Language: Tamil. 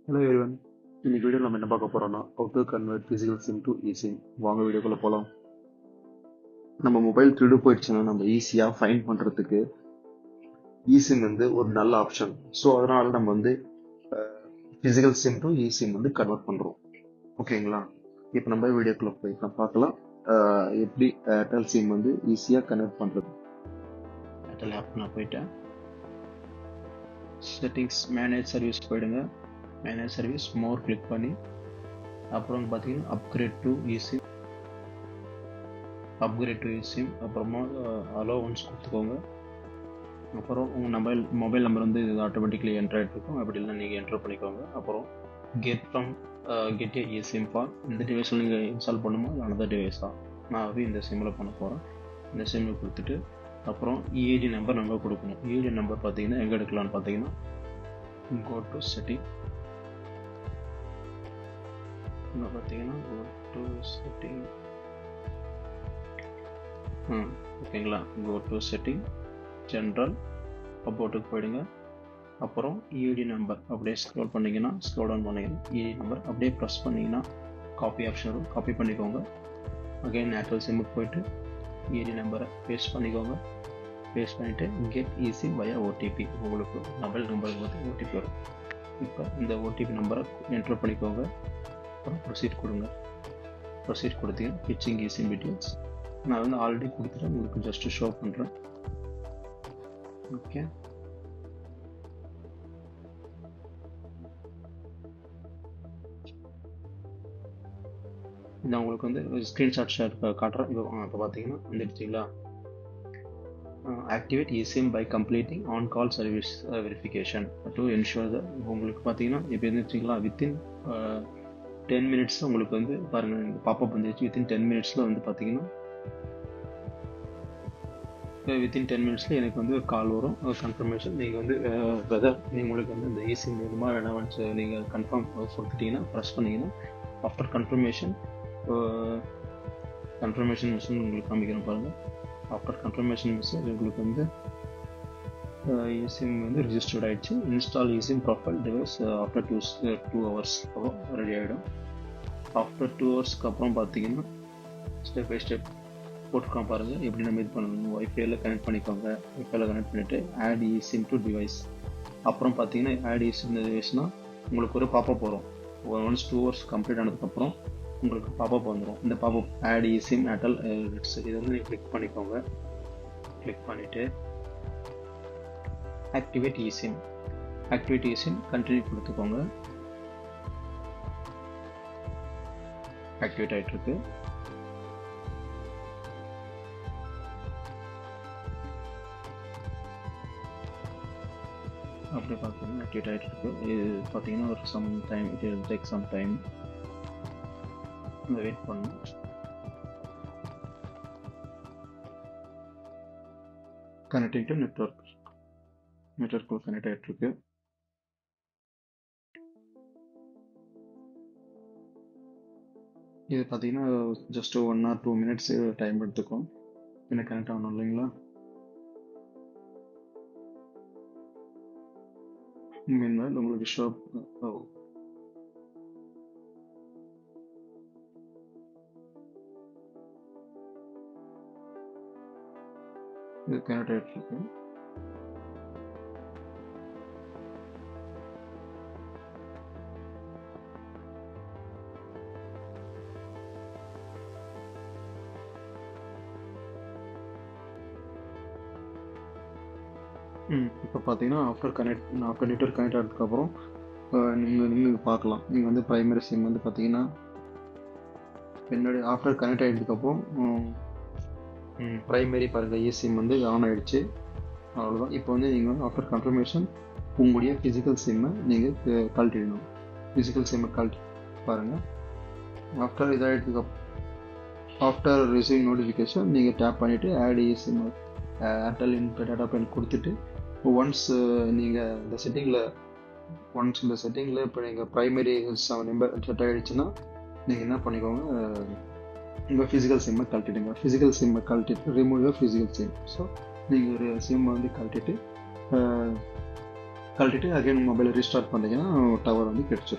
ஹலோ எவ்ரிவன், இன்னைக்கு வீடியோ நம்ம என்ன பார்க்க போறோம்னா how to convert physical sim to eSIM. வாங்க வீடியோக்குள்ள போகலாம். நம்ம மொபைல் திருடு போயிடுச்சுன்னா நம்ம ஈஸியாக ஃபைன் பண்ணுறதுக்கு eSIM வந்து ஒரு நல்ல ஆப்ஷன். ஸோ அதனால நம்ம வந்து ஃபிசிக்கல் சிம் டு eSIM வந்து கன்வெர்ட் பண்ணுறோம். ஓகேங்களா? இப்போ நம்ம வீடியோக்குள்ள போய் பார்க்கலாம் எப்படி ஏர்டெல் சிம் வந்து ஈஸியாக கன்வெர்ட் பண்ணுறது. ஏர்டெல் ஆப் நான் போயிட்டேன். செட்டிங்ஸ் மேனேஜ் சர்வீஸ் போயிடுங்க. மேனேஜ் சர்வீஸ் மோர் கிளிக் பண்ணி அப்புறம் பார்த்தீங்கன்னா அப்கிரேட் டு eSIM அப்புறமா அலோ ஒன்ஸ் கொடுத்துக்கோங்க. அப்புறம் உங்கள் மொபைல் நம்பர் வந்து இது ஆட்டோமேட்டிக்லி என்ட்ரு ஆகிட்டு இருக்கும். அப்படி இல்லைன்னா நீங்கள் என்ட்ரு பண்ணிக்கோங்க. அப்புறம் கெட் ஏ eSIM ஃபார் இந்த டிவைஸில் நீங்கள் இன்ஸ்டால் பண்ணுமோ அது அனதர் டிவைஸ் தான். நான் வந்து இந்த சிம்மில் பண்ண போகிறேன். இந்த சிம்மில் கொடுத்துட்டு அப்புறம் இஏடி நம்பர் நம்ம கொடுக்கணும். இஏடி நம்பர் பார்த்தீங்கன்னா எங்கே எடுக்கலான்னு பார்த்தீங்கன்னா கோ டு செட்டிங் பார்த்தீங்கன்னா கோ டு செட்டிங் ஓகேங்களா. கோ டு செட்டிங் ஜென்ரல் அபவுட்டுக்கு போயிடுங்க. அப்புறம் இடி நம்பர் அப்படியே ஸ்க்ரோல் பண்ணிங்கன்னா ஸ்க்ரோல் டவுன் பண்ணிங்கன்னா இடி நம்பர் அப்படியே ப்ரெஸ் பண்ணிங்கன்னா காப்பி ஆப்ஷன் வரும். காப்பி பண்ணிக்கோங்க. அகைன் ஏர்டெல் சிம்முக்கு போயிட்டு இடி நம்பரை பேஸ்ட் பண்ணிக்கோங்க. பேஸ்ட் பண்ணிவிட்டு கெட் eSIM வயா ஓடிபி உங்களுக்கு மொபைல் நம்பருக்கு வந்து ஓடிபி வரும். இப்போ இந்த ஓடிபி நம்பரை என்ட்ரு பண்ணிக்கோங்க. அப்புறம் ப்ரொசீட் கொடுங்க. ப்ரொசீட் கொடுத்தீங்கன்னா பிச்சிங் eSIM டீட்டெயில்ஸ் நான் வந்து ஆல்ரெடி கொடுத்துட்டு உங்களுக்கு ஜஸ்ட்டு ஷோ பண்ணுறேன். ஓகே, நான் உங்களுக்கு வந்து ஸ்க்ரீன்ஷாட் ஷேர் காட்டுறேன். இப்போ பார்த்தீங்கன்னா வந்துடுச்சிங்களா. Activate eSIM by completing on call service verification to ensure the உங்களுக்கு பார்த்தீங்கன்னா இப்போ இருந்துச்சுங்களா வித்தின் 10 minutes உங்களுக்கு வந்து பாருங்கள் பாப்பப் வந்துடுச்சு. வித்தின் 10 minutes வந்து பார்த்தீங்கன்னா வித்தின் 10 minutes எனக்கு வந்து ஒரு கால் வரும் கன்ஃபர்மேஷன். நீங்கள் வந்து வெதர் உங்களுக்கு வந்து இந்த eSIM வேணுமா வேணாம்னு நீங்கள் கன்ஃபார்ம் கொடுத்துட்டீங்கன்னா ப்ரெஸ் பண்ணிங்கன்னா ஆஃப்டர் கன்ஃபர்மேஷன் மிஷின் உங்களுக்கு காமிக்கணும் பாருங்கள். ஆஃப்டர் கன்ஃபர்மேஷன் மெசேஜ் உங்களுக்கு வந்து eSIM வந்து ரிஜிஸ்டர்ட் ஆகிடுச்சு. Install eSIM profile device after 2 hours அப்புறம் ரெடி ஆகிடும். ஆஃப்டர் 2 hours அப்புறம் பார்த்தீங்கன்னா ஸ்டெப் பை ஸ்டெப் போட்டுக்கலாம் பாருங்கள். எப்படி நம்ம இது பண்ணணும். வைஃபைல கனெக்ட் பண்ணிக்கோங்க. வைஃபைல கனெக்ட் பண்ணிவிட்டு ஆட் eSIM டு டிவைஸ். அப்புறம் பார்த்தீங்கன்னா ஆட் eSIM டிவைஸ்னால் உங்களுக்கு ஒரு பாப்பப் வரும். ஒன்ஸ் 2 hours கம்ப்ளீட் ஆனதுக்கப்புறம் உங்களுக்கு பாப்பப் வந்துடும். இந்த பாப்பப் ஆட் eSIM ஏர்டெல் இது வந்து நீங்கள் கிளிக் பண்ணிக்கோங்க. கிளிக் பண்ணிவிட்டு ஆக்டிவேட் eSIM கண்டினியூ கொடுத்துக்கோங்க. ஆக்டிவேட் ஆகிட்டுருக்கு. அப்படி பார்த்தீங்கன்னா ஆக்டிவேட் ஆகிட்டுருக்கு. இது பார்த்தீங்கன்னா ஒரு some time it will take some time. Wait பண்ணணும். கனெக்டிங் டு நெட்வொர்க் கனெக்ட் ஆகிட்டுருக்கு. இது பார்த்தீங்கன்னா ஜஸ்ட் 1 or 2 minutes டைம் எடுத்துக்கும். எனக்கு கனெக்ட் ஆகணும் இல்லைங்களா. மீன்வேல் உங்களுக்கு ஷோ இது கனெக்ட் ஆகிட்டுருக்கு. இப்போ பார்த்தீங்கன்னா ஆஃப்டர் நெட்வொர்க் கனெக்ட் ஆனதுக்கப்புறம் நீங்கள் பார்க்கலாம். நீங்கள் வந்து ப்ரைமரி சிம் வந்து பார்த்தீங்கன்னா பின்னாடி ஆஃப்டர் கனெக்ட் ஆகிட்டதுக்கப்புறம் ப்ரைமரி பாருங்கள் eSIM வந்து ஆன் ஆகிடுச்சு. அவ்வளோதான். இப்போ வந்து நீங்கள் வந்து ஆஃப்டர் கன்ஃபர்மேஷன் உங்களுடைய ஃபிசிக்கல் சிம்மை நீங்கள் கழட்டிடணும். ஃபிசிக்கல் சிம்மை கழட்டி பாருங்கள். ஆஃப்டர் ஆஃப்டர் ரிசீவ் நோட்டிஃபிகேஷன் நீங்கள் டேப் பண்ணிவிட்டு add eSIM Airtel data plan கொடுத்துட்டு ஒன்ஸ் நீங்கள் இந்த செட்டிங்கில் இப்போ நீங்கள் ப்ரைமரி நம்பர் செட் ஆகிடுச்சுன்னா நீங்கள் என்ன பண்ணிக்கோங்க, உங்கள் ஃபிசிக்கல் சிம்மை கழட்டிடுங்க. ஃபிசிக்கல் சிம்மை கழட்டிட்டு remove the physical sim. So நீங்கள் ஒரு சிம்மை வந்து கழட்டிட்டு அகைன் மொபைலை ரீஸ்டார்ட் பண்ணிங்கன்னா டவர் வந்து கிடச்சிடும்.